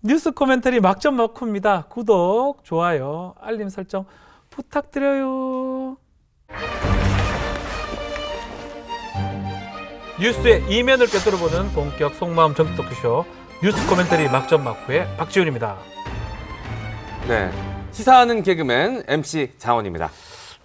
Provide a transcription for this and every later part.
뉴스 코멘터리 막점 막후입니다. 구독, 좋아요, 알림 설정 부탁드려요. 뉴스의 이면을 꿰뚫어보는 본격 속마음 정치 토크쇼 뉴스 코멘터리 막점 막후의 박지훈입니다. 네, 시사하는 개그맨 MC 장원입니다.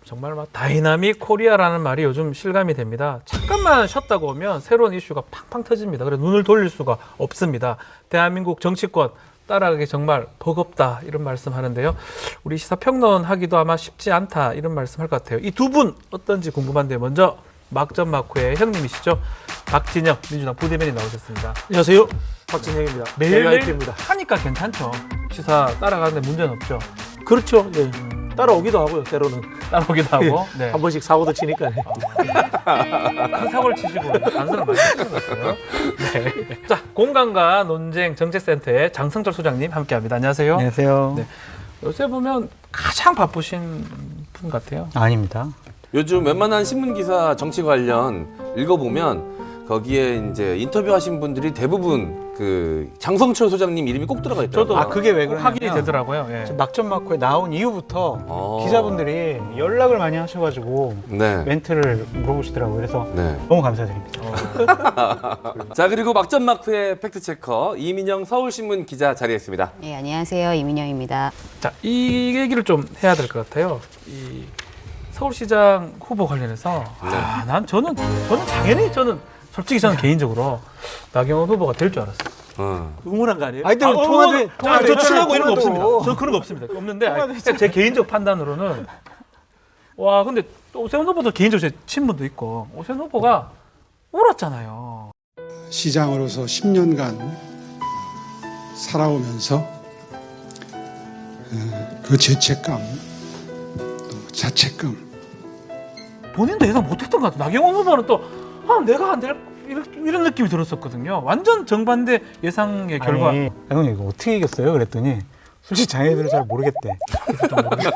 정말 막 다이나믹 코리아라는 말이 요즘 실감이 됩니다. 잠깐만 쉬었다고 오면 새로운 이슈가 팡팡 터집니다. 그래서 눈을 돌릴 수가 없습니다. 대한민국 정치권 따라가기 정말 버겁다 이런 말씀하는데요. 우리 시사평론하기도 아마 쉽지 않다 이런 말씀할 것 같아요. 이 두 분 어떤지 궁금한데 먼저 막점 막후의 형님이시죠. 박진영 민주당 부대변인 나오셨습니다. 안녕하세요. 박진영입니다. 매일매일 하니까 괜찮죠. 시사 따라가는데 문제는 없죠. 그렇죠. 네. 따라오기도 하고요. 때로는 따라오기도 하고. 네. 한 번씩 사고도 치니까. 큰 사고를 치시고 단서를 많이 치는 것 같아요. 네. 자, 공감과 논쟁 정책센터의 장성철 소장님 함께합니다. 안녕하세요. 안녕하세요. 네. 요새 보면 가장 바쁘신 분 같아요. 아닙니다. 요즘 웬만한 신문 기사 정치 관련 읽어보면 거기에 이제 인터뷰하신 분들이 대부분 그 장성철 소장님 이름이 꼭 들어가 있더라고요. 저도 그게 왜 꼭 그러냐면 확인이 되더라고요. 예. 막점 막후에 나온 이후부터 어. 기자분들이 연락을 많이 하셔가지고 네. 멘트를 물어보시더라고요. 그래서 네. 너무 감사드립니다. 자, 그리고 막점 마크의 팩트 체커 이민영 서울신문 기자 자리했습니다. 네, 안녕하세요. 이민영입니다. 자, 이 얘기를 좀 해야 될 것 같아요. 이 서울시장 후보 관련해서 저는 당연히 솔직히 저는 개인적으로 나경원 후보가 될 줄 알았어요. 응원한 거 아니에요? 아이들 통화도 저 친하고 이런 거 통화도. 없습니다. 저 그런 거 없습니다. 없는데 그냥 제 개인적 판단으로는 와 근데 또 오세훈 후보도 개인적으로 제 친분도 있고 오세훈 후보가 울었잖아요. 시장으로서 10년간 살아오면서 그 죄책감, 또 자책감, 본인도 예상 못했던 것 같아요. 나경원 후보는 또 내가 안 될 이런 느낌이 들었었거든요. 완전 정반대 예상의 결과. 아니, 형님 이거 어떻게 이겼어요? 그랬더니 솔직히 자기들은 잘 모르겠대.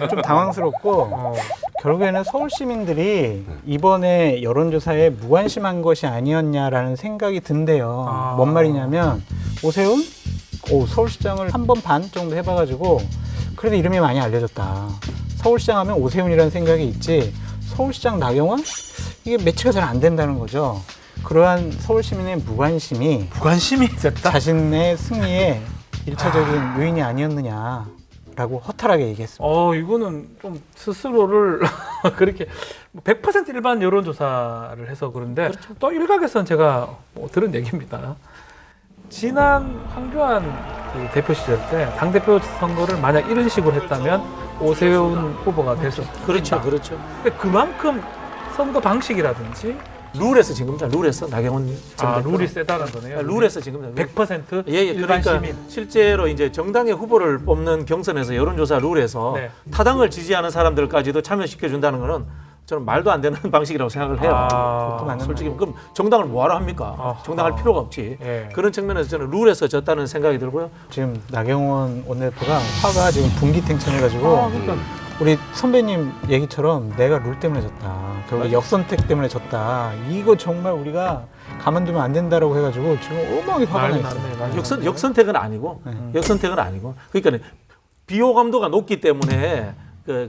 좀 당황스럽고 결국에는 서울 시민들이 이번에 여론조사에 무관심한 것이 아니었냐라는 생각이 든대요. 뭔 말이냐면 오세훈? 서울시장을 한 번 반 정도 해봐가지고 그래도 이름이 많이 알려졌다. 서울시장 하면 오세훈이라는 생각이 있지 서울시장 나경원? 이게 매치가 잘 안 된다는 거죠. 그러한 서울 시민의 무관심이 됐다. 자신의 승리에 일차적인 요인이 아니었느냐라고 허탈하게 얘기했습니다. 이거는 좀 스스로를 그렇게 100% 일반 여론조사를 해서 그런데 또 일각에서는 제가 들은 얘기입니다. 지난 황교안 그 대표 시절 때 당대표 선거를 만약 이런 식으로 했다면 오세훈 후보가 될 수 있다. 그렇죠. 그렇죠. 그만큼 선거 방식이라든지 룰에서 지금 룰에서 나경원 룰이 세다는 거네요. 룰에서 지금 100% 예, 일반 그러니까 시민. 실제로 이제 정당의 후보를 뽑는 경선에서 여론조사 룰에서 네. 타당을 지지하는 사람들까지도 참여시켜 준다는 거는 저는 말도 안 되는 방식이라고 생각을 해요. 그것도 맞는 솔직히 그럼 정당을 뭐하러 합니까? 정당할 필요가 없지. 예. 그런 측면에서 저는 룰에서 졌다는 생각이 들고요. 지금 나경원 원내대표가 화가 지금 분기탱천해가지고 그러니까. 우리 선배님 얘기처럼 내가 룰 때문에 졌다. 결국 역선택 때문에 졌다. 이거 정말 우리가 가만두면 안 된다라고 해가지고 지금 어마어마하게 화가 나 있어요. 역선택은 아니고 역선택은 아니고 그러니까 비호감도가 높기 때문에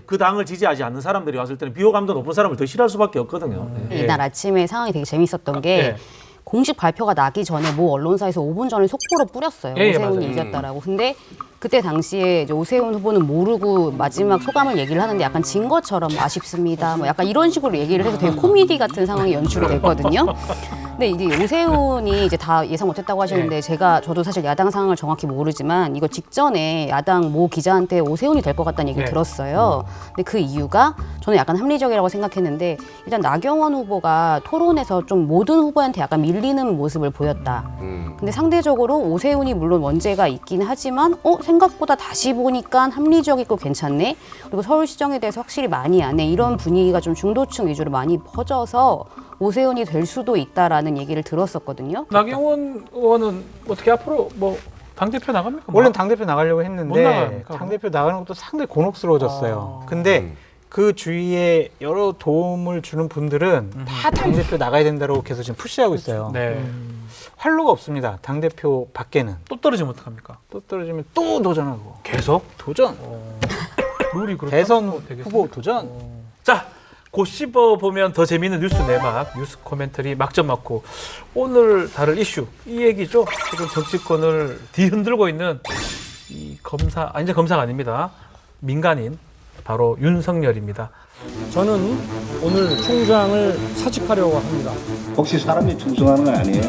그 당을 지지하지 않는 사람들이 왔을 때는 비호감도 높은 사람을 더 싫어할 수밖에 없거든요. 네. 이날 아침에 상황이 되게 재밌었던 게 예. 공식 발표가 나기 전에 모 언론사에서 5분 전에 속보를 뿌렸어요. 예, 오세훈이 맞아요. 이겼다라고. 근데 그때 당시에 이제 오세훈 후보는 모르고 마지막 소감을 얘기를 하는데 약간 진 것처럼 아쉽습니다. 뭐 약간 이런 식으로 얘기를 해서 되게 코미디 같은 상황이 연출이 됐거든요. 근데 이제 오세훈이 이제 다 예상 못했다고 하시는데 저도 사실 야당 상황을 정확히 모르지만 이거 직전에 야당 모 기자한테 오세훈이 될 것 같다는 얘기를 네. 들었어요. 근데 그 이유가 저는 약간 합리적이라고 생각했는데 일단 나경원 후보가 토론에서 좀 모든 후보한테 약간 밀리는 모습을 보였다. 근데 상대적으로 오세훈이 물론 원죄가 있긴 하지만 생각보다 다시 보니까 합리적이고 괜찮네. 그리고 서울시정에 대해서 확실히 많이 안 해. 이런 분위기가 좀 중도층 위주로 많이 퍼져서 오세훈이 될 수도 있다라는 얘기를 들었었거든요. 나경원 의원은 어떻게 앞으로 당대표 나갑니까? 원래는 당대표 나가려고 못 했는데 나갑니까? 당대표 나가는 것도 상당히 곤혹스러워졌어요. 근데 그 주위에 여러 도움을 주는 분들은 다 당대표 나가야 된다고 계속 지금 푸시하고 있어요. 네. 활로가 없습니다. 당대표 밖에는. 또 떨어지면 어떡합니까? 또 떨어지면 또 도전하고. 계속? 도전. 룰이 그렇다. 대선 되겠습니까? 후보 도전. 자, 곧 씹어보면 더 재미있는 뉴스 내막, 뉴스 코멘터리 막점 맞고 오늘 다룰 이슈, 이 얘기죠. 지금 정치권을 뒤흔들고 있는 이 검사, 이제 검사가 아닙니다. 민간인, 바로 윤석열입니다. 저는 오늘 총장을 사직하려고 합니다. 혹시 사람이 충성하는 건 아니에요?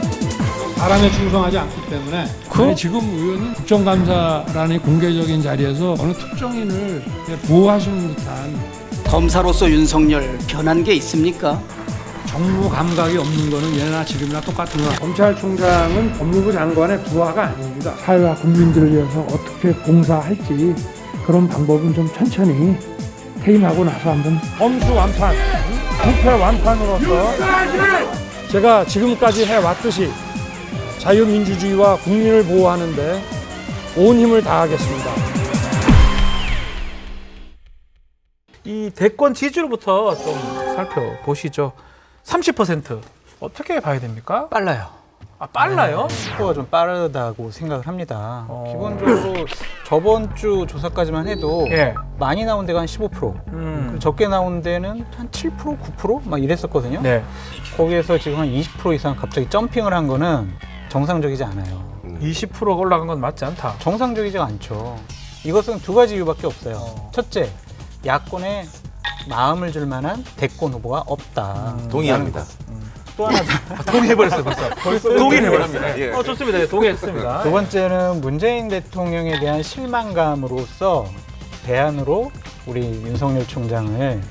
사람에 충성하지 않기 때문에 아니, 지금 의원은 국정감사라는 공개적인 자리에서 어느 특정인을 보호하시는 듯한 검사로서 윤석열 변한 게 있습니까? 정무 감각이 없는 거는 예나 지금이나 똑같은 거야. 검찰총장은 법무부 장관의 부하가 아닙니다. 사회와 국민들을 위해서 어떻게 봉사할지 그런 방법은 좀 천천히 퇴임하고 나서 한번 범수 완판, 부패 완판으로서 제가 지금까지 해왔듯이 자유민주주의와 국민을 보호하는 데 온 힘을 다하겠습니다. 이 대권 지지율부터 좀 살펴보시죠. 30% 어떻게 봐야 됩니까? 빨라요. 아, 빨라요? 속도가 좀 빠르다고 생각을 합니다. 기본적으로 저번 주 조사까지만 해도 예. 많이 나온 데가 한 15%, 그리고 적게 나온 데는 한 7%, 9%? 막 이랬었거든요. 네. 거기에서 지금 한 20% 이상 갑자기 점핑을 한 거는 정상적이지 않아요. 20%가 올라간 건 맞지 않다. 정상적이지가 않죠. 이것은 두 가지 이유밖에 없어요. 첫째, 야권에 마음을 줄 만한 대권 후보가 없다. 동의합니다. 또 하나 동의해버렸어요, 벌써. 동의해버렸습니다. 예. 좋습니다. 예, 동의했습니다. 두 번째는 문재인 대통령에 대한 실망감으로서 대안으로 우리 윤석열 총장을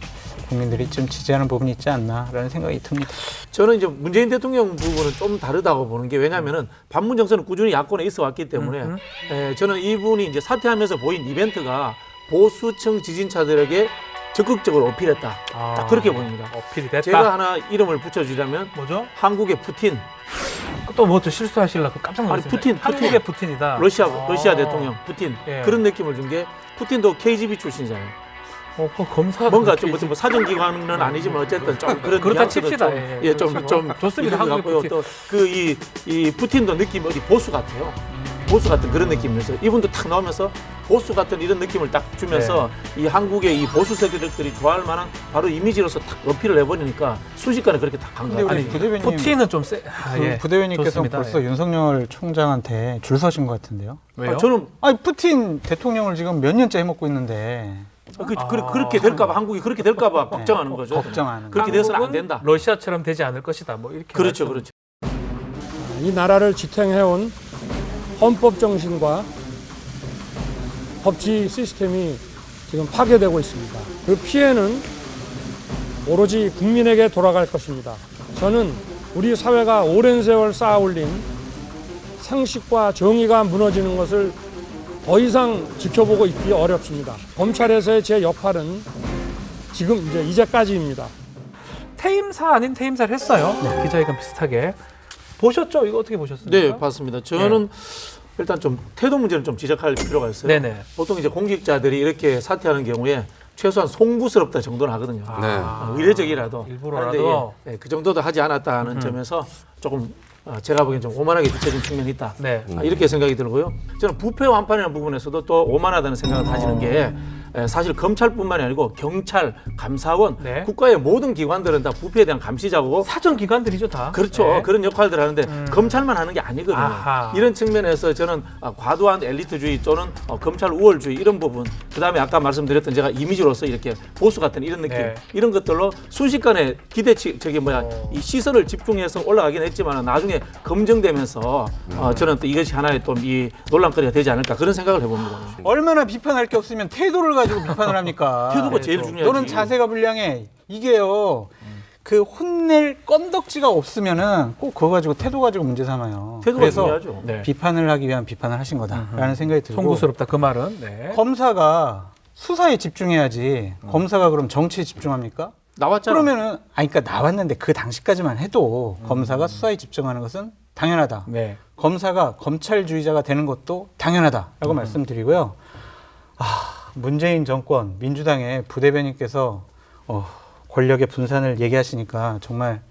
국민들이 좀 지지하는 부분이 있지 않나라는 생각이 듭니다. 저는 이제 문재인 대통령 부분은 좀 다르다고 보는 게 왜냐하면은 반문 정서는 꾸준히 야권에 있어 왔기 때문에 저는 이분이 이제 사퇴하면서 보인 이벤트가 보수층 지지자들에게 적극적으로 어필했다. 딱 그렇게 보입니다. 어필이 됐다. 제가 하나 이름을 붙여주자면 뭐죠? 한국의 푸틴, 또 뭐 또 실수하시려고 깜짝 아니, 놀랐습니다. 푸틴. 한국의 푸틴이다. 러시아 대통령 푸틴 예. 그런 느낌을 준 게 푸틴도 KGB 출신이잖아요. 검사 뭔가 좀 사정기관은 아니지만 어쨌든 좀 그런 그렇다 뉘앙스도 칩시다. 좀, 예, 예, 좀 좋습니다. 있는 것 한국의 같고요. 푸틴. 또 그 이 푸틴도 느낌 어디 보수 같아요. 보수 같은 그런 느낌이면서 이분도 탁 나오면서 보수 같은 이런 느낌을 딱 주면서 이 한국의 이 보수 세대들이 좋아할 만한 바로 이미지로서 탁 어필을 해버리니까 순식간에 그렇게 딱 간 근데 거예요. 우리 부대변인 푸틴은 좀 세. 그 부대변인께서 좋습니다. 벌써 예. 윤석열 총장한테 줄 서신 것 같은데요. 왜요? 저는 아니 푸틴 대통령을 지금 몇 년째 해먹고 있는데 그렇게 될까봐 한국이 그렇게 될까봐 걱정하는 거죠. 걱정하는 그렇게 돼서는 안 한국은 된다. 러시아처럼 되지 않을 것이다. 뭐 이렇게. 그렇죠, 말씀- 그렇죠. 이 나라를 지탱해온 헌법 정신과 법치 시스템이 지금 파괴되고 있습니다. 그 피해는 오로지 국민에게 돌아갈 것입니다. 저는 우리 사회가 오랜 세월 쌓아올린 상식과 정의가 무너지는 것을 더 이상 지켜보고 있기 어렵습니다. 검찰에서의 제 역할은 지금 이제까지입니다. 퇴임사 아닌 퇴임사를 했어요. 기자회견 비슷하게. 보셨죠? 이거 어떻게 보셨습니까? 네, 봤습니다. 저는 일단 좀 태도 문제는 좀 지적할 필요가 있어요. 네네. 보통 이제 공직자들이 이렇게 사퇴하는 경우에 최소한 송구스럽다 정도는 하거든요. 네. 의례적이라도. 일부러라도. 하는데 예, 그 정도도 하지 않았다는 점에서 조금 제가 보기엔 좀 오만하게 비춰진 측면이 있다. 네. 이렇게 생각이 들고요. 저는 부패 완판이라는 부분에서도 또 오만하다는 생각을 가지는 게 사실 검찰뿐만이 아니고 경찰, 감사원, 네. 국가의 모든 기관들은 다 부패에 대한 감시자고 사정 기관들이죠 다. 그렇죠. 네. 그런 역할들 하는데 검찰만 하는 게 아니거든요. 아하. 이런 측면에서 저는 과도한 엘리트주의 또는 검찰 우월주의 이런 부분, 그다음에 아까 말씀드렸던 제가 이미지로서 이렇게 보수 같은 이런 느낌, 네. 이런 것들로 순식간에 기대치 이 시선을 집중해서 올라가긴 했지만 나중에 검증되면서 저는 또 이것이 하나의 또 이 논란거리가 되지 않을까 그런 생각을 해봅니다. 얼마나 비판할 게 없으면 태도를 가지고 비판을 합니까? 태도가 제일 중요하지. 너는 자세가 불량해. 이게요. 그 혼낼 건덕지가 없으면은 꼭 그거 가지고 태도 가지고 문제 삼아요. 태도가 그래서 중요하죠. 네. 비판을 하기 위한 비판을 하신 거다라는 생각이 들고 송구스럽다 그 말은. 네. 검사가 수사에 집중해야지 검사가 그럼 정치에 집중합니까? 나왔잖아. 그러면은 그러니까 나왔는데 그 당시까지만 해도 검사가 수사에 집중하는 것은 당연하다. 네. 검사가 검찰주의자가 되는 것도 당연하다라고 말씀드리고요. 문재인 정권 민주당의 부대변인께서 권력의 분산을 얘기하시니까 정말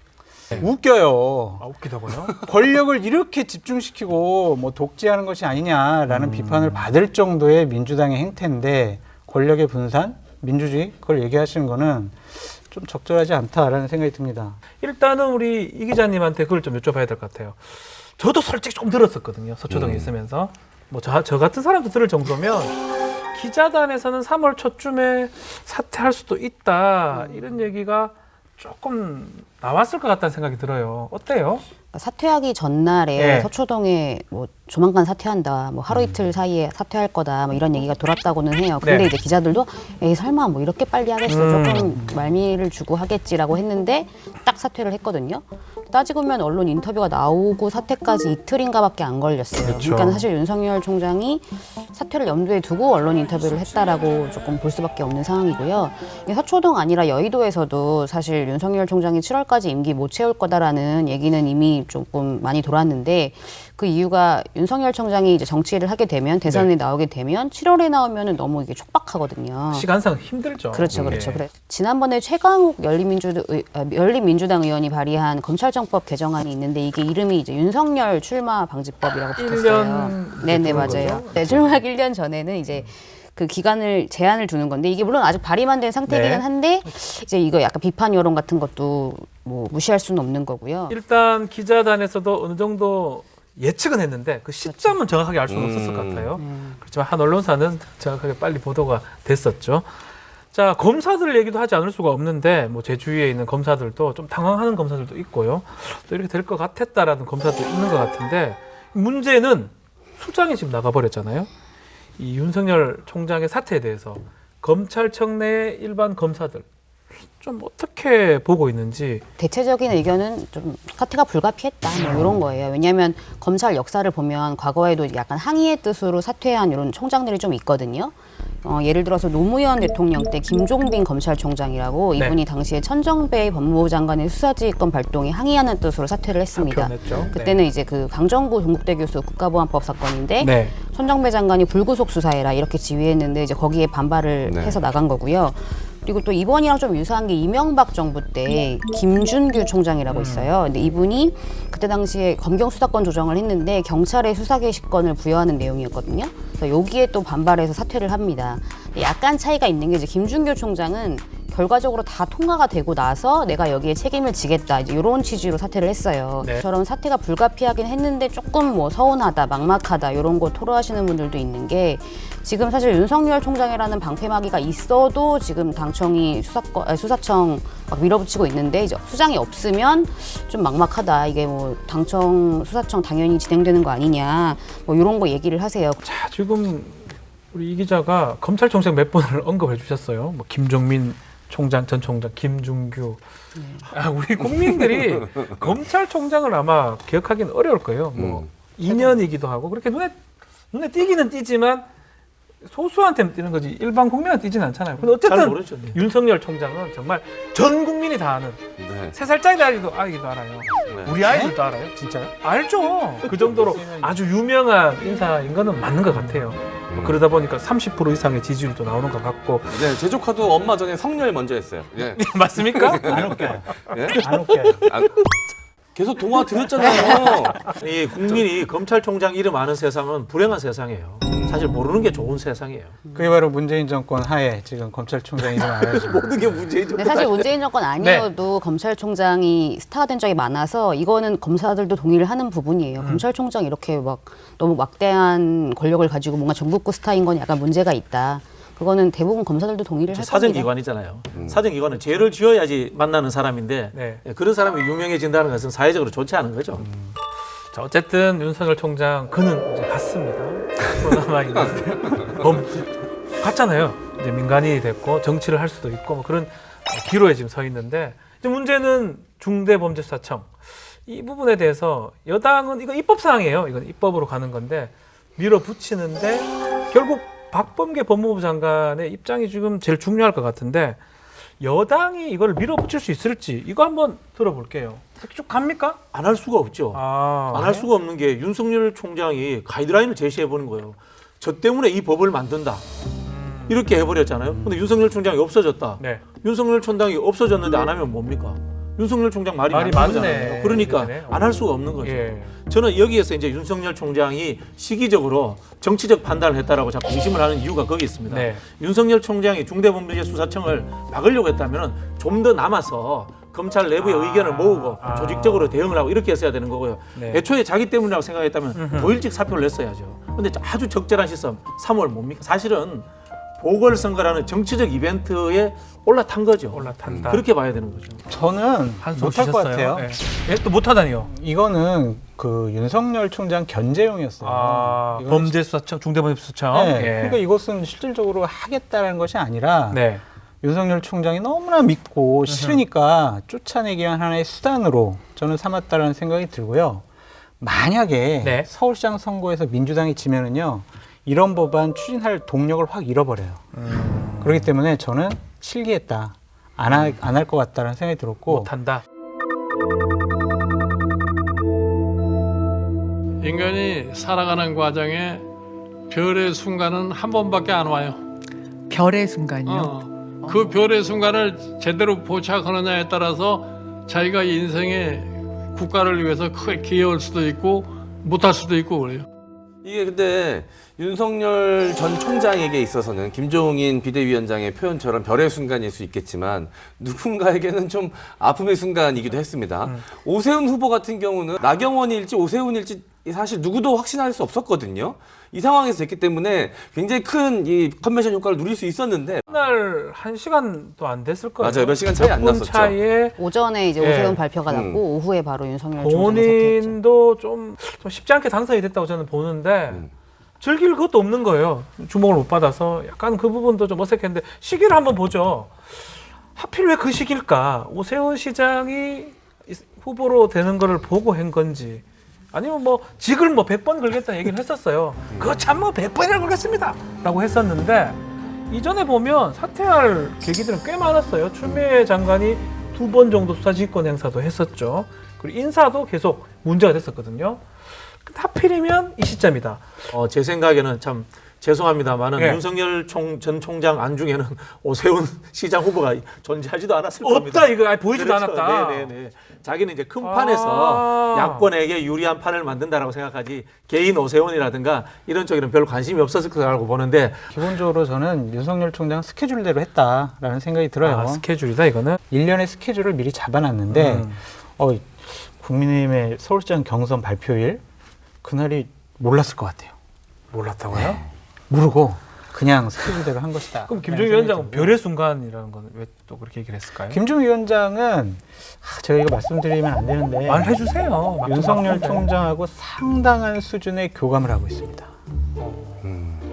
웃겨요. 아, 웃기다고요? 권력을 이렇게 집중시키고 뭐 독재하는 것이 아니냐라는 비판을 받을 정도의 민주당의 행태인데 권력의 분산, 민주주의 그걸 얘기하시는 거는 좀 적절하지 않다라는 생각이 듭니다. 일단은 우리 이 기자님한테 그걸 좀 여쭤봐야 될 것 같아요. 저도 솔직히 좀 들었었거든요. 서초동에 있으면서. 뭐 저 같은 사람도 들을 정도면 기자단에서는 3월 초쯤에 사퇴할 수도 있다. 이런 얘기가 조금 나왔을 것 같다는 생각이 들어요. 어때요? 사퇴하기 전날에 네. 서초동에 뭐 조만간 사퇴한다, 뭐 하루 이틀 사이에 사퇴할 거다, 뭐 이런 얘기가 돌았다고는 해요. 근데 네. 이제 기자들도 에이 설마 뭐 이렇게 빨리 하겠어, 조금 말미를 주고 하겠지라고 했는데 딱 사퇴를 했거든요. 따지고 보면 언론 인터뷰가 나오고 사퇴까지 이틀인가밖에 안 걸렸어요. 그렇죠. 그러니까 사실 윤석열 총장이 사퇴를 염두에 두고 언론 인터뷰를 했다라고 조금 볼 수밖에 없는 상황이고요. 이게 서초동 아니라 여의도에서도 사실 윤석열 총장이 7월까지 임기 못 채울 거다라는 얘기는 이미 조금 많이 돌았는데 그 이유가 윤석열 총장이 이제 정치를 하게 되면 대선에 나오게 되면 7월에 나오면은 너무 이게 촉박하거든요. 시간상 힘들죠. 그렇죠, 그렇죠. 예. 그래. 지난번에 최강욱 열린민주당 의원이 발의한 검찰청법 개정안이 있는데 이게 이름이 이제 윤석열 출마 방지법이라고 붙었어요. 1년 네네 그런 맞아요. 거죠? 네, 출마하기 1년 전에는 이제 그 기간을 제한을 두는 건데 이게 물론 아직 발의만 된 상태이긴 네. 한데 이제 이거 약간 비판 여론 같은 것도 뭐 무시할 수는 없는 거고요. 일단 기자단에서도 어느 정도 예측은 했는데 그 시점은 정확하게 알 수는 없었을 것 같아요. 그렇지만 한 언론사는 정확하게 빨리 보도가 됐었죠. 자, 검사들 얘기도 하지 않을 수가 없는데 뭐 제 주위에 있는 검사들도 좀 당황하는 검사들도 있고요. 또 이렇게 될 것 같았다라는 검사도 있는 것 같은데 문제는 수장이 지금 나가버렸잖아요. 이 윤석열 총장의 사태에 대해서 검찰청 내 일반 검사들 좀 어떻게 보고 있는지. 대체적인 의견은 좀 사퇴가 불가피했다 뭐 이런 거예요. 왜냐하면 검찰 역사를 보면 과거에도 약간 항의의 뜻으로 사퇴한 이런 총장들이 좀 있거든요. 예를 들어서 노무현 대통령 때 김종빈 검찰총장이라고 이분이 당시에 천정배 법무부 장관의 수사지휘권 발동에 항의하는 뜻으로 사퇴를 했습니다. 표현했죠. 그때는 이제 그 강정구 동국대 교수 국가보안법 사건인데 네. 천정배 장관이 불구속 수사해라 이렇게 지휘했는데 이제 거기에 반발을 네. 해서 나간 거고요. 그리고 또 이번이랑 좀 유사한 게 이명박 정부 때 김준규 총장이라고 있어요. 근데 이분이 그때 당시에 검경 수사권 조정을 했는데 경찰의 수사 개시권을 부여하는 내용이었거든요. 그래서 여기에 또 반발해서 사퇴를 합니다. 약간 차이가 있는 게 이제 김준규 총장은 결과적으로 다 통과가 되고 나서 내가 여기에 책임을 지겠다 이제 이런 취지로 사퇴를 했어요. 네. 저런 사퇴가 불가피하긴 했는데 조금 뭐 서운하다, 막막하다 이런 거 토로하시는 분들도 있는 게 지금 사실 윤석열 총장이라는 방패막이가 있어도 지금 당청이 수사청 막 밀어붙이고 있는데 이제 수장이 없으면 좀 막막하다. 이게 뭐 당청 수사청 당연히 진행되는 거 아니냐 뭐 이런 거 얘기를 하세요. 자, 지금 우리 이 기자가 검찰총장 몇 번을 언급해 주셨어요. 뭐 김종민 총장, 전 총장, 김준규. 우리 국민들이 검찰총장을 아마 기억하기는 어려울 거예요. 뭐 2년이기도 하고 그렇게 눈에 띄기는 띄지만 소수한테는 띄는 거지 일반 국민한테 띄지는 않잖아요. 근데 잘 어쨌든 모르죠. 네. 윤석열 총장은 정말 전 국민이 다 아는 네. 3살짜리 아이도 알아요. 네. 우리 아이들도 알아요. 진짜요? 알죠. 그 정도로 아주 유명한 인사인 거는 맞는 것 같아요. 그러다 보니까 30% 이상의 지지율도 나오는 것 같고. 네, 제 조카도 엄마 전에 성렬 먼저 했어요. 예. 맞습니까? 안 웃겨요. 예? 안 웃겨요. 계속 동화 드렸잖아요. 이 국민이 검찰총장 이름 아는 세상은 불행한 세상이에요. 사실 모르는 게 좋은 세상이에요. 그게 바로 문재인 정권 하에 지금 검찰총장 이름 알아야죠. 모든 게 문제죠. 근데 사실 문재인 정권 아니어도 검찰총장이 스타가 된 적이 많아서 이거는 검사들도 동의를 하는 부분이에요. 검찰총장 이렇게 막 너무 막대한 권력을 가지고 뭔가 전국구 스타인 건 약간 문제가 있다. 그거는 대부분 검사들도 동의를 할 겁니다. 사정기관이잖아요. 사정기관은 죄를 지어야지 만나는 사람인데 네. 그런 사람이 유명해진다는 것은 사회적으로 좋지 않은 거죠. 자, 어쨌든 윤석열 총장 그는 이제 갔습니다. 코로나 갔잖아요. 이제 민간인이 됐고 정치를 할 수도 있고 뭐 그런 기로에 지금 서 있는데 이제 문제는 중대범죄수사청 이 부분에 대해서 여당은 이거 입법 사항이에요. 이건 입법으로 가는 건데 밀어붙이는데 결국 박범계 법무부 장관의 입장이 지금 제일 중요할 것 같은데 여당이 이걸 밀어붙일 수 있을지 이거 한번 들어볼게요. 쭉 갑니까? 안 할 수가 없죠. 안 할 수가 없는 게 윤석열 총장이 가이드라인을 제시해 보는 거예요. 저 때문에 이 법을 만든다. 이렇게 해버렸잖아요. 근데 윤석열 총장이 없어졌다. 네. 윤석열 총장이 없어졌는데 안 하면 뭡니까? 윤석열 총장 말이 말이 맞는 맞네. 거잖아요. 그러니까 그러네. 안 할 수가 없는 거죠. 예. 저는 여기에서 이제 윤석열 총장이 시기적으로 정치적 판단을 했다라고 자꾸 의심을 하는 이유가 거기 있습니다. 네. 윤석열 총장이 중대범죄수사청을 막으려고 했다면 좀 더 남아서 검찰 내부의 의견을 모으고 조직적으로 대응을 하고 이렇게 했어야 되는 거고요. 네. 애초에 자기 때문이라고 생각했다면 더 일찍 사표를 냈어야죠. 근데 아주 적절한 시점 3월 뭡니까? 사실은 보궐선거라는 정치적 이벤트에 올라탄 거죠. 올라탄다. 그렇게 봐야 되는 거죠. 저는 한숨 못할 것 쉬셨어요? 같아요. 예. 예, 또 못하다니요. 이거는 그 윤석열 총장 견제용이었어요. 이거는 범죄수사청, 중대범죄수사청. 네, 예. 그러니까 이것은 실질적으로 하겠다는 것이 아니라 네. 윤석열 총장이 너무나 믿고 싫으니까 쫓아내기 위한 하나의 수단으로 저는 삼았다라는 생각이 들고요. 만약에 네. 서울시장 선거에서 민주당이 지면은요, 이런 법안 추진할 동력을 확 잃어버려요. 그렇기 때문에 저는 실기했다. 안 할 것 같다라는 생각이 들었고, 못한다. 인간이 살아가는 과정에 별의 순간은 한 번밖에 안 와요. 별의 순간이요? 그 별의 순간을 제대로 포착하느냐에 따라서 자기가 인생의 국가를 위해서 크게 기여할 수도 있고 못할 수도 있고 그래요. 이게 근데 윤석열 전 총장에게 있어서는 김종인 비대위원장의 표현처럼 별의 순간일 수 있겠지만 누군가에게는 좀 아픔의 순간이기도 했습니다. 오세훈 후보 같은 경우는 나경원일지 오세훈일지 사실 누구도 확신할 수 없었거든요. 이 상황에서 됐기 때문에 굉장히 큰 이 컨벤션 효과를 누릴 수 있었는데 그날 1시간도 안 됐을 거예요. 맞아요. 몇 시간 차이 안 몇 분 났었죠. 차이에 오전에 이제 예. 오세훈 발표가 났고 오후에 바로 윤석열 총장이 사퇴했죠. 본인도 좀 쉽지 않게 당선이 됐다고 저는 보는데 즐길 것도 없는 거예요. 주목을 못 받아서 약간 그 부분도 좀 어색했는데 시기를 한번 보죠. 하필 왜 그 시기일까? 오세훈 시장이 후보로 되는 거를 보고 한 건지 아니면 뭐 직을 뭐 100번 걸겠다 얘기를 했었어요. 그거 참 뭐 100번이나 걸겠습니다 라고 했었는데 이전에 보면 사퇴할 계기들은 꽤 많았어요. 추미애 장관이 2번 정도 수사지휘권 행사도 했었죠. 그리고 인사도 계속 문제가 됐었거든요. 근데 하필이면 이 시점이다. 제 생각에는 참 죄송합니다만은 예. 윤석열 전 총장 안중에는 오세훈 시장 후보가 존재하지도 않았을 겁니다. 없다 이거 아니, 보이지도 그렇죠. 않았다. 네네네. 자기는 이제 큰 판에서 야권에게 유리한 판을 만든다라고 생각하지 개인 오세훈이라든가 이런 쪽에는 별 관심이 없었을 거라고 보는데 기본적으로 저는 윤석열 총장 스케줄대로 했다라는 생각이 들어요. 스케줄이다 이거는. 1년의 스케줄을 미리 잡아놨는데 국민의힘의 서울시장 경선 발표일 그날이 몰랐을 것 같아요. 몰랐다고요? 모르고 그냥 스케줄대로 한 것이다. 그럼 김종인 위원장은 별의 순간이라는 건 왜 또 그렇게 얘기를 했을까요? 김종인 위원장은 제가 이거 말씀드리면 안 되는데 말해주세요. 윤석열 총장하고 상당한 수준의 교감을 하고 있습니다.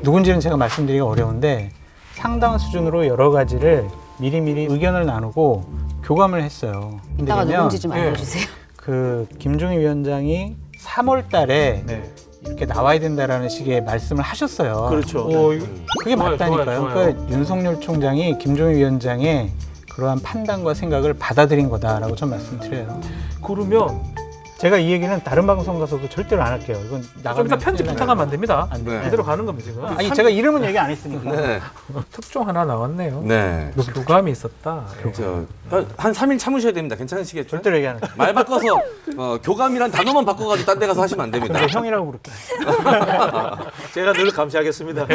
누군지는 제가 말씀드리기가 어려운데 상당한 수준으로 여러 가지를 미리미리 의견을 나누고 교감을 했어요. 이따가 누군지 좀 알려주세요. 그 김종인 위원장이 3월 달에 이렇게 나와야 된다라는 식의 말씀을 하셨어요. 그렇죠. 그게 좋아요, 맞다니까요. 좋아요. 그러니까 윤석열 총장이 김종인 위원장의 그러한 판단과 생각을 받아들인 거다라고 좀 말씀드려요. 그러면 제가 이 얘기는 다른 방송 가서도 절대로 안 할게요. 이건 좀 나가면 이따 편집 부탁하면 안 됩니다. 안 돼요. 이대로 가는 겁니다 지금. 아니 제가 이름은 얘기 안 했으니까. 네. 특종 하나 나왔네요. 네. 교감이 있었다. 한 3일 참으셔야 됩니다. 괜찮으시겠죠? 절대로 얘기 안 해요. 말 바꿔서 교감이란 단어만 바꿔가지고 딴 데 가서 하시면 안 됩니다. 근데 형이라고 부를게요. 제가 늘 감시하겠습니다.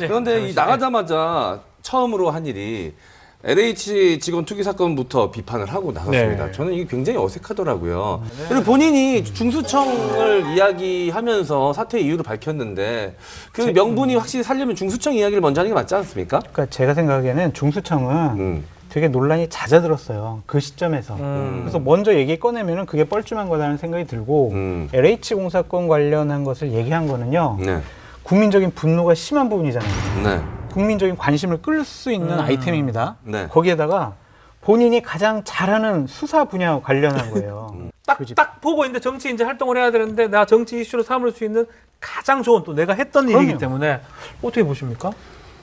그런데 이 나가자마자 처음으로 한 일이 LH 직원 투기 사건부터 비판을 하고 나섰습니다. 네. 저는 이게 굉장히 어색하더라고요. 그리고 본인이 중수청을 이야기하면서 사퇴 이유를 밝혔는데 그 명분이 확실히 살려면 중수청 이야기를 먼저 하는 게 맞지 않습니까? 그러니까 제가 생각하기에는 중수청은 되게 논란이 잦아들었어요. 그 시점에서. 그래서 먼저 얘기 꺼내면은 그게 뻘쭘한 거다라는 생각이 들고 LH 공사건 관련한 것을 얘기한 거는요. 네. 국민적인 분노가 심한 부분이잖아요. 네. 국민적인 관심을 끌 수 있는 아이템입니다. 네. 거기에다가 본인이 가장 잘하는 수사 분야와 관련한 거예요. 딱 보고 있는데 정치 이제 활동을 해야 되는데 내가 정치 이슈로 삼을 수 있는 가장 좋은 또 내가 했던 일이기 때문에 어떻게 보십니까?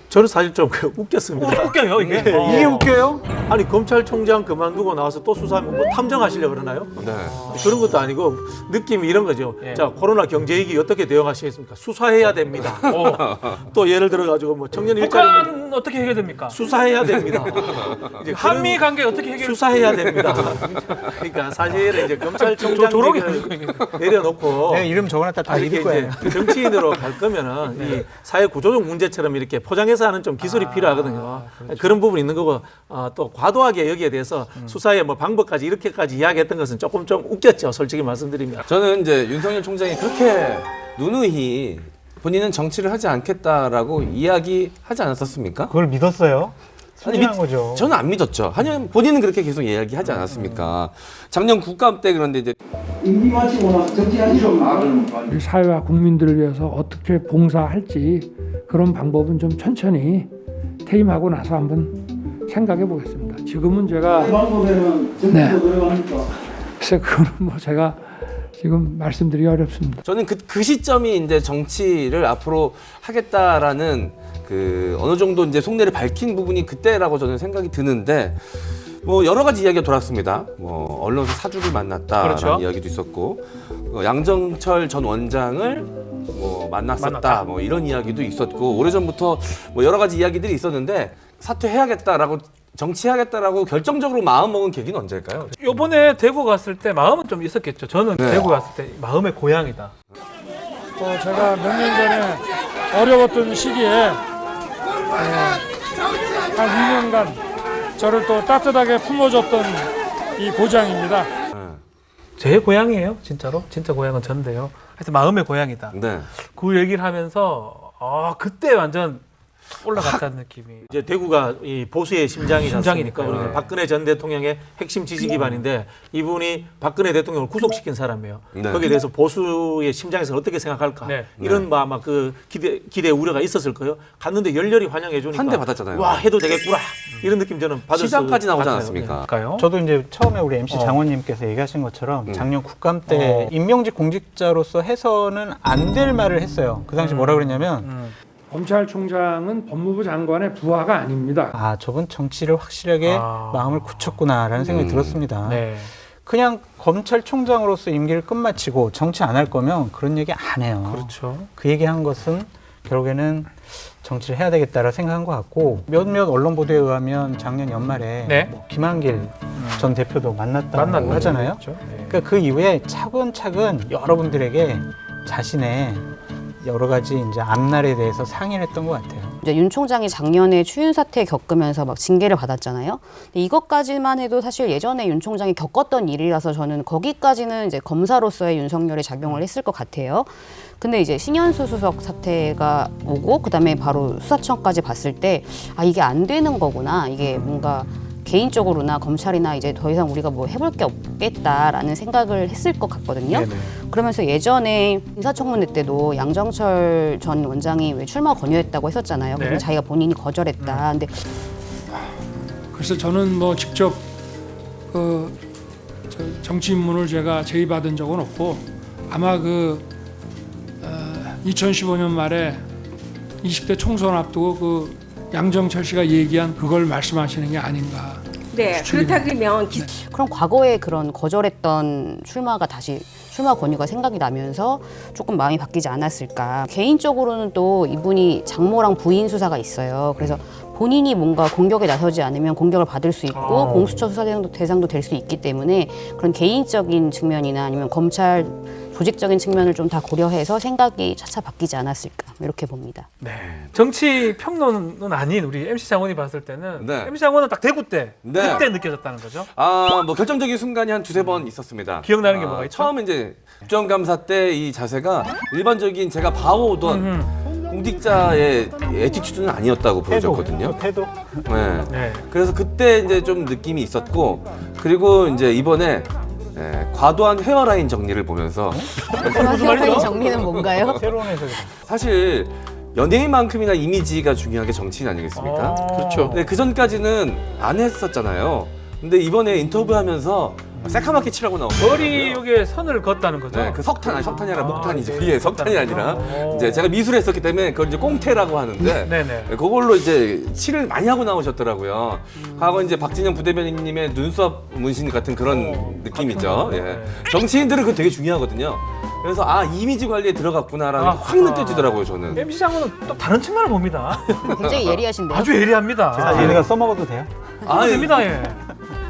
저는 사실 좀 웃겼습니다. 웃겨요 이게. 이게 웃겨요? 아니 검찰총장 그만두고 나와서 또 수사하면 뭐 탐정하시려고 그러나요? 네. 그런 것도 아니고 느낌이 이런 거죠. 예. 자, 코로나 경제위기 어떻게 대응하시겠습니까? 수사해야 됩니다. 또 예를 들어 가지고 뭐 청년 일자리 북한 어떻게 해결됩니까? 수사해야 됩니다. 이제 한미 관계 어떻게 해결? 수사해야 됩니다. 그러니까 사실은 이제 검찰총장 조롱이 얘기를 내려놓고 내가 이름 적어놨다 다 이렇게 읽을 거예요. 이제 정치인으로 갈 거면은 이 사회 구조적 문제처럼 이렇게 포장해서 하는 좀 기술이 필요하거든요. 그런 부분이 있는 거고 또 과도하게 여기에 대해서 수사의 뭐 방법까지 이렇게까지 이야기했던 것은 조금 좀 웃겼죠. 솔직히 말씀드리면. 저는 이제 윤석열 총장이 그렇게 누누이 본인은 정치를 하지 않겠다라고 이야기하지 않았었습니까? 그걸 믿었어요? 아니, 순진한 거죠. 저는 안 믿었죠. 아니면 본인은 그렇게 계속 이야기하지 않았습니까? 작년 국감 때 그런데 이제 임기 마치고 나서 정치하시죠. 우리 사회와 국민들을 위해서 어떻게 봉사할지 그런 방법은 좀 천천히 퇴임하고 나서 한번 생각해 보겠습니다. 지금은 제가 방법에는 정치도 들어갑니까? 글쎄 그거는 뭐 제가 지금 말씀드리기 어렵습니다. 저는 그 시점이 이제 정치를 앞으로 하겠다라는 그 어느 정도 이제 속내를 밝힌 부분이 그때라고 저는 생각이 드는데 뭐 여러 가지 이야기가 돌았습니다. 뭐 언론사 사주를 만났다라는 그렇죠. 이야기도 있었고 양정철 전 원장을 뭐 만났었다 뭐 이런 이야기도 있었고 오래전부터 뭐 여러 가지 이야기들이 있었는데 사퇴해야겠다라고 정치하겠다라고 결정적으로 마음먹은 계기는 언제일까요? 요번에 대구 갔을 때 마음은 좀 있었겠죠. 저는 네. 대구 갔을 때 마음의 고향이다. 제가 몇 년 전에 어려웠던 시기에 한 2년간 저를 또 따뜻하게 품어줬던 이 고장입니다. 제 고향이에요, 진짜로. 진짜 고향은 전데요. 하여튼 마음의 고향이다. 네. 그 얘기를 하면서 그때 완전 올라갔다는 느낌이. 이제 대구가 이 보수의 심장이니까 심장이니까요. 우리 박근혜 전 대통령의 핵심 지지 기반인데 이분이 박근혜 대통령을 구속시킨 사람이에요. 네. 거기에 대해서 보수의 심장에서 어떻게 생각할까? 네. 이런 아마 그 기대 우려가 있었을 거예요. 갔는데 열렬히 환영해 주니까 한 대 받았잖아요. 와 해도 되겠구나 이런 느낌 저는 받을 수 시장까지 나오지 같아요. 않았습니까? 까요? 저도 이제 처음에 우리 MC 장원님께서 얘기하신 것처럼 작년 국감 때 임명직 공직자로서 해서는 안 될 말을 했어요. 그 당시 뭐라 그랬냐면 검찰총장은 법무부 장관의 부하가 아닙니다. 아 저분 정치를 확실하게 마음을 굳혔구나라는 생각이 들었습니다. 네. 그냥 검찰총장으로서 임기를 끝마치고 정치 안 할 거면 그런 얘기 안 해요. 그렇죠. 그 얘기한 것은 결국에는 정치를 해야 되겠다라 생각한 것 같고 몇몇 언론 보도에 의하면 작년 연말에 네. 뭐 김한길 전 대표도 만났다고 하잖아요. 그렇죠. 네. 그러니까 그 이후에 차근차근 여러분들에게 자신의 여러 가지 이제 앞날에 대해서 상의를 했던 것 같아요. 이제 윤 총장이 작년에 추윤 사태 겪으면서 막 징계를 받았잖아요. 근데 이것까지만 해도 사실 예전에 윤 총장이 겪었던 일이라서 저는 거기까지는 이제 검사로서의 윤석열이 작용을 했을 것 같아요. 근데 이제 신현수 수석 사태가 오고 그다음에 바로 수사청까지 봤을 때 이게 안 되는 거구나. 이게 뭔가 개인적으로나 검찰이나 이제 더 이상 우리가 뭐 해볼 게 없겠다라는 생각을 했을 것 같거든요. 네네. 그러면서 예전에 인사청문회 때도 양정철 전 원장이 왜 출마 권유했다고 했었잖아요. 근데 네. 자기가 본인이 거절했다. 근데 그래서 저는 뭐 직접 정치 입문을 제가 제의받은 적은 없고 아마 2015년 말에 20대 총선 앞두고 양정철 씨가 얘기한 그걸 말씀하시는 게 아닌가. 네, 그렇다 그러면 그럼 과거에 그런 거절했던 출마가 다시 출마 권유가 생각이 나면서 조금 마음이 바뀌지 않았을까. 개인적으로는 또 이분이 장모랑 부인 수사가 있어요. 그래서 본인이 뭔가 공격에 나서지 않으면 공격을 받을 수 있고 공수처 수사 대상도 될 수 있기 때문에 그런 개인적인 측면이나 아니면 검찰 조직적인 측면을 좀 다 고려해서 생각이 차차 바뀌지 않았을까 이렇게 봅니다. 네. 정치 평론은 아닌 우리 MC 장원이 봤을 때는 네. MC 장원은 딱 대구 때 네. 그때 느껴졌다는 거죠. 뭐 결정적인 순간이 한 두세 번 있었습니다. 기억나는 게 뭐가 있죠? 처음 이제 국정감사 때 이 자세가 일반적인 제가 봐오던 공직자의 애티튜드는 아니었다고 보여졌거든요. 태도. 네. 네. 그래서 그때 이제 좀 느낌이 있었고 그리고 이제 이번에 과도한 헤어라인 정리를 보면서 헤어라인 정리는 뭔가요? 새로운 해석이. 사실 연예인만큼이나 이미지가 중요한 게 정치인 아니겠습니까? 그렇죠. 네, 그 전까지는 안 했었잖아요. 근데 이번에 인터뷰하면서 새카맣게 칠하고 나오고 머리 여기에 선을 그었다는 거죠. 네, 그 석탄 아니 석탄이 아니라 목탄이죠. 예, 석탄이 아니라 이제 제가 미술을 했었기 때문에 그걸 이제 꽁태라고 하는데 네네. 그걸로 이제 칠을 많이 하고 나오셨더라고요. 과거 이제 박진영 부대변인님의 눈썹 문신 같은 그런 느낌이죠. 예. 정치인들은 그거 되게 중요하거든요. 그래서 아 이미지 관리에 들어갔구나라는 게 확 느껴지더라고요 저는. MC 장군은 또 다른 측면을 봅니다. 굉장히 예리하신데요. 아주 예리합니다. 얘네가 써먹어도 돼요? 됩니다. 예.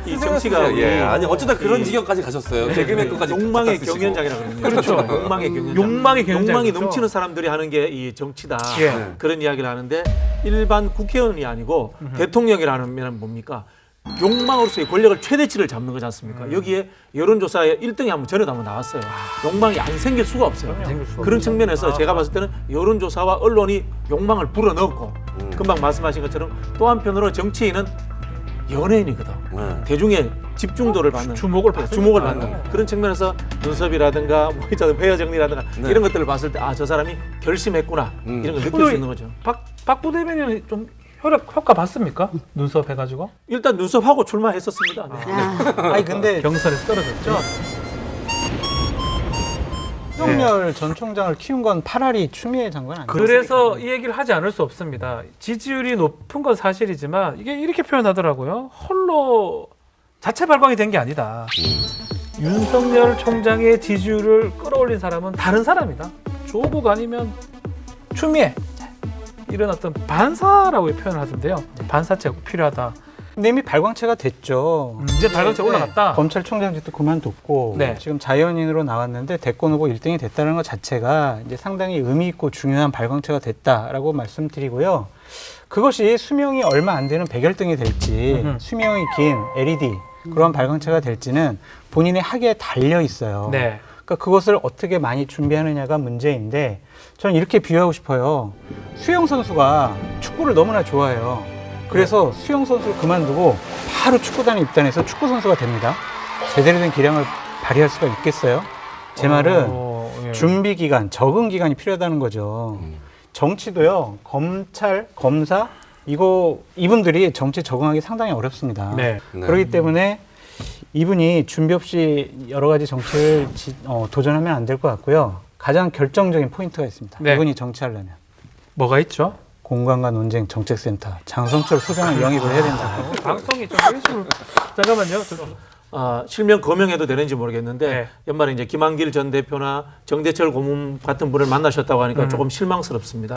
이 정치가 예, 아니 어쩌다 그런 지경까지 가셨어요. 개그맨 것까지 욕망의 갖다 쓰시고. 경연장이라 그러거든요. 그렇죠. 욕망의 경연장. 욕망의 경연장. 욕망이 넘치는 사람들이 하는 게 이 정치다. 예. 그런 이야기를 하는데 일반 국회의원이 아니고 대통령이라는 뭡니까? 욕망으로서의 권력을 최대치를 잡는 거지 않습니까? 여기에 여론조사에 1등이 한번 전에도 한번 나왔어요. 욕망이 안 생길 수가 없어요. 그런 측면에서 제가 봤을 때는 여론조사와 언론이 욕망을 불어넣고 금방 말씀하신 것처럼 또 한편으로 정치인은 연예인이거든. 대중의 집중도를 받는 주목을 받는 그런 측면에서 눈썹이라든가 뭐 회화 정리라든가 이런 것들을 봤을 때 아 저 사람이 결심했구나 이런 걸 느낄 수 있는 거죠. 박 부대변인은 좀 효과 봤습니까? 눈썹 해가지고 일단 눈썹하고 출마했었습니다. 네. 아니 근데 경선에서 떨어졌죠. 윤석열 전 총장을 키운 건 파라리 추미애 장관 아니에요? 그래서 이 얘기를 하지 않을 수 없습니다. 지지율이 높은 건 사실이지만 이게 이렇게 표현하더라고요. 홀로 자체 발광이 된 게 아니다. 윤석열 총장의 지지율을 끌어올린 사람은 다른 사람이다. 조국 아니면 추미애 이런 어떤 반사라고 표현을 하던데요. 반사체가 필요하다. 근데 이미 발광체가 됐죠. 이제 발광체 올라갔다. 검찰총장직도 그만뒀고 네. 지금 자연인으로 나왔는데 대권 후보 1등이 됐다는 것 자체가 이제 상당히 의미 있고 중요한 발광체가 됐다라고 말씀드리고요. 그것이 수명이 얼마 안 되는 백열등이 될지 수명이 긴 LED 그런 발광체가 될지는 본인의 학예에 달려 있어요. 네. 그러니까 그것을 어떻게 많이 준비하느냐가 문제인데 저는 이렇게 비유하고 싶어요. 수영 선수가 축구를 너무나 좋아해요. 그래서 수영 선수를 그만두고 바로 축구단에 입단해서 축구 선수가 됩니다. 제대로 된 기량을 발휘할 수가 있겠어요? 제 말은 예. 준비 기간, 적응 기간이 필요하다는 거죠. 정치도요. 검찰, 검사 이분들이 정치에 적응하기 상당히 어렵습니다. 네. 그렇기 때문에 이분이 준비 없이 여러 가지 정치를 도전하면 안 될 것 같고요. 가장 결정적인 포인트가 있습니다. 네. 이분이 정치하려면 뭐가 있죠? 공간과 논쟁 정책센터 장성철 소장을 영입을 해야 된다. 방송이 좀 일수를 잠깐만요. 실명 거명해도 되는지 모르겠는데 네. 연말에 이제 김한길 전 대표나 정대철 고문 같은 분을 만나셨다고 하니까 조금 실망스럽습니다.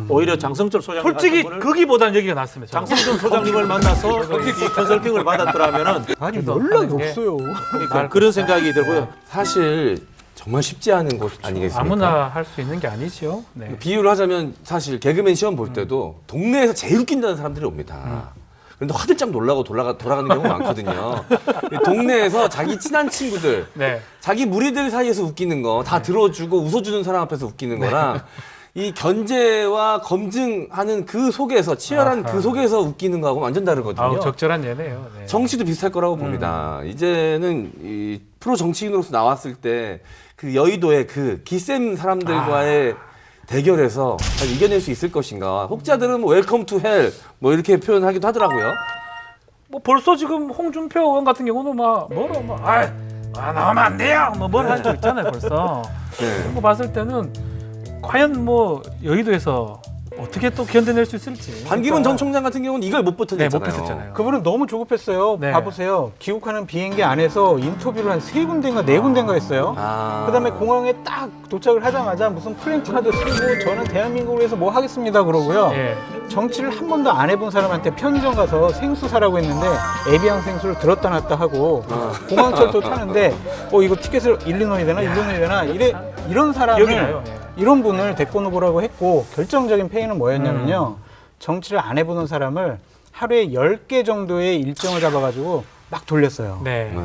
오히려 장성철 소장 솔직히 거기보다는 여기가 낫습니다. 장성철 소장님을 만나서 이 컨설팅을 받았더라면은 아니 연락이 없어요. 그러니까 그런 생각이 들고요. 사실 정말 쉽지 않은 곳 아니겠습니까? 아무나 할 수 있는 게 아니죠. 네. 비유를 하자면 사실 개그맨 시험 볼 때도 동네에서 제일 웃긴다는 사람들이 옵니다. 그런데 화들짝 놀라고 돌아가는 경우가 많거든요. 동네에서 자기 친한 친구들, 네. 자기 무리들 사이에서 웃기는 거 다 들어주고 웃어주는 사람 앞에서 웃기는 거랑 이 견제와 검증하는 그 속에서 치열한 그 속에서 웃기는 거하고 완전 다르거든요. 아우, 적절한 예네요. 네. 정치도 비슷할 거라고 봅니다. 이제는 이 프로 정치인으로서 나왔을 때 그 여의도의 그 기센 사람들과의 대결에서 잘 이겨낼 수 있을 것인가. 혹자들은 뭐 웰컴 투 헬 뭐 이렇게 표현하기도 하더라고요. 뭐 벌써 지금 홍준표 의원 같은 경우는 나오면 안 돼요. 뭘 할 수 있잖아요, 벌써. 그런 거 봤을 때는 과연 뭐 여의도에서 어떻게 또 견뎌낼 수 있을지. 반기문 전 총장 같은 경우는 이걸 못 버텨냈잖아요. 네, 못 버텼잖아요. 그분은 너무 조급했어요. 네. 봐보세요. 귀국하는 비행기 안에서 인터뷰를 한 3군데인가 4군데인가 했어요. 그다음에 공항에 딱 도착을 하자마자 무슨 플랜카드 쓰고 저는 대한민국을 위해서 뭐 하겠습니다 그러고요. 예. 정치를 한 번도 안 해본 사람한테 편의점 가서 생수 사라고 했는데 에비앙 생수를 들었다 놨다 하고 공항철도 타는데 이거 티켓을 일리노이 되나 이런 사람을 기억이 나요. 예. 이런 분을 대권 후보라고 했고 결정적인 페이는 뭐였냐면요. 정치를 안 해보는 사람을 하루에 10개 정도의 일정을 잡아가지고 막 돌렸어요. 네.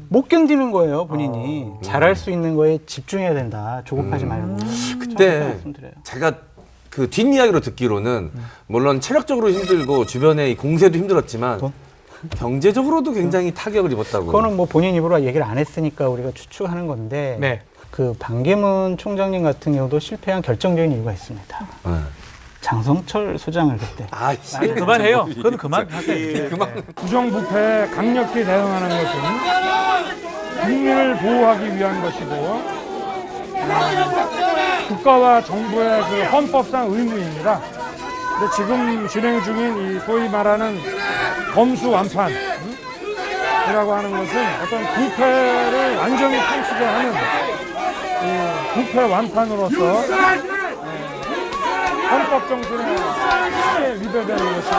못 견디는 거예요, 본인이. 잘할 수 있는 거에 집중해야 된다. 조급하지 말고. 그때 제가 그 뒷이야기로 듣기로는 물론 체력적으로 힘들고 주변의 이 공세도 힘들었지만 경제적으로도 굉장히 타격을 입었다고. 그거는 뭐 본인 입으로 얘기를 안 했으니까 우리가 추측하는 건데 네. 그 반기문 총장님 같은 경우도 실패한 결정적인 이유가 있습니다. 장성철 소장을 그때. 그만해요. 그건 그만하세요. 부정부패에 강력히 대응하는 것은 국민을 보호하기 위한 것이고 국가와 정부의 그 헌법상 의무입니다. 근데 지금 진행 중인 이 소위 말하는 검수 완판이라고 하는 것은 어떤 부패를 완전히 통치게 하는 이 부패 완판으로서 헌법 정신에 크게 위배되는 것이고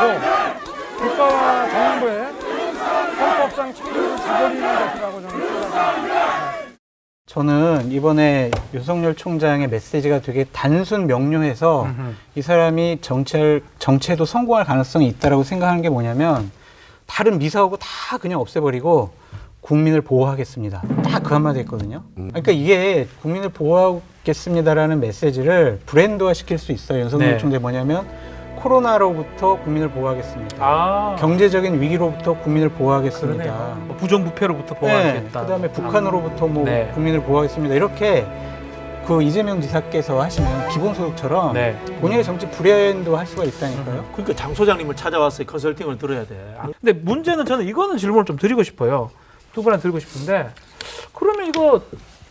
국가와 정부의 헌법상 책임을 저버리는 것이라고 저는 생각합니다. 저는 이번에 윤석열 총장의 메시지가 되게 단순 명료해서 이 사람이 정체도 성공할 가능성이 있다라고 생각하는 게 뭐냐면 다른 미사하고 다 그냥 없애버리고 국민을 보호하겠습니다. 딱 그 한마디 했거든요. 그러니까 이게 국민을 보호하겠습니다라는 메시지를 브랜드화 시킬 수 있어요. 윤석열 네. 총장이 뭐냐면 코로나로부터 국민을 보호하겠습니다. 경제적인 위기로부터 국민을 보호하겠습니다. 뭐 부정부패로부터 보호하겠다. 네, 그다음에 북한으로부터 뭐 네. 국민을 보호하겠습니다. 이렇게 그 이재명 지사께서 하시면 기본소득처럼 네. 본인의 정치 브랜드 할 수가 있다니까요. 그러니까 장 소장님을 찾아와서 컨설팅을 들어야 돼. 근데 문제는 저는 이거는 질문을 좀 드리고 싶어요. 두 분한테 드리고 싶은데 그러면 이거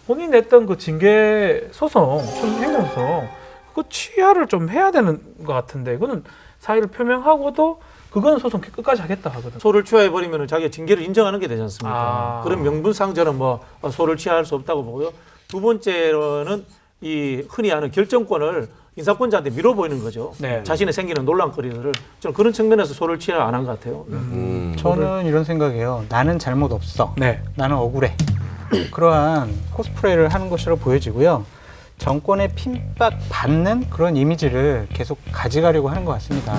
본인이 냈던 그 징계 소송, 행정소송 그거 취하를 좀 해야 되는 것 같은데 이거는 사의를 표명하고도 그거는 소송 끝까지 하겠다 하거든. 소를 취하해버리면 자기가 징계를 인정하는 게 되지 않습니까? 그런 명분상 저는 뭐 소를 취할 수 없다고 보고요. 두 번째로는 이 흔히 하는 결정권을 인사권자한테 밀어보이는 거죠. 네. 자신의 생기는 논란거리들을 저는 그런 측면에서 소를 취하 안 한 것 같아요. 저는 이런 생각이에요. 나는 잘못 없어. 네. 나는 억울해. 그러한 코스프레를 하는 것으로 보여지고요. 정권의 핍박받는 그런 이미지를 계속 가져가려고 하는 것 같습니다.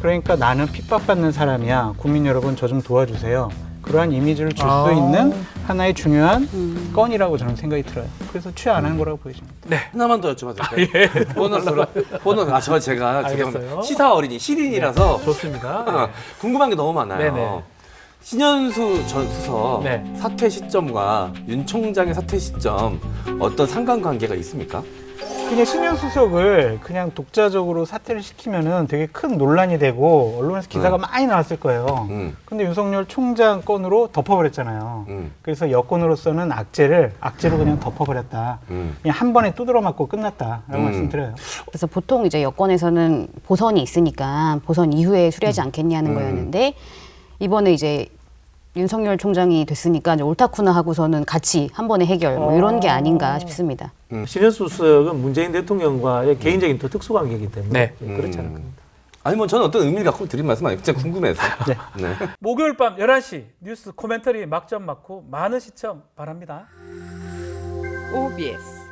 그러니까 나는 핍박받는 사람이야. 국민 여러분 저 좀 도와주세요. 그러한 이미지를 줄 수 있는 하나의 중요한 건이라고 저는 생각이 들어요. 그래서 취하 안 하는 거라고 보여집니다. 네. 하나만 더 여쭤봐도 될까요? 보너스. 제가 지금 알겠어요. 시사 어린이 시린이라서 좋습니다. 궁금한 게 너무 많아요. 네네. 신현수 전 수석 네. 사퇴 시점과 윤 총장의 사퇴 시점 어떤 상관관계가 있습니까? 그냥 신현수석을 그냥 독자적으로 사퇴를 시키면은 되게 큰 논란이 되고 언론에서 기사가 많이 나왔을 거예요. 근데 윤석열 총장 건으로 덮어버렸잖아요. 그래서 여권으로서는 악재로 그냥 덮어버렸다. 그냥 한 번에 두드러 맞고 끝났다라고 말씀드려요. 그래서 보통 이제 여권에서는 보선이 있으니까 보선 이후에 수리하지 않겠냐는 거였는데 이번에 이제 윤석열 총장이 됐으니까 이제 옳다쿠나 하고서는 같이 한 번에 해결 뭐 이런 게 아닌가 싶습니다. 신현수 수석은 문재인 대통령과의 개인적인 또 특수관계이기 때문에 네. 그렇지 않을 겁니다. 아니 뭐 저는 어떤 의미를 갖고 드린 말씀 아니에요. 진짜 궁금해서. 네. 목요일 밤 11시 뉴스 코멘터리 막점 막후 많은 시청 바랍니다. OBS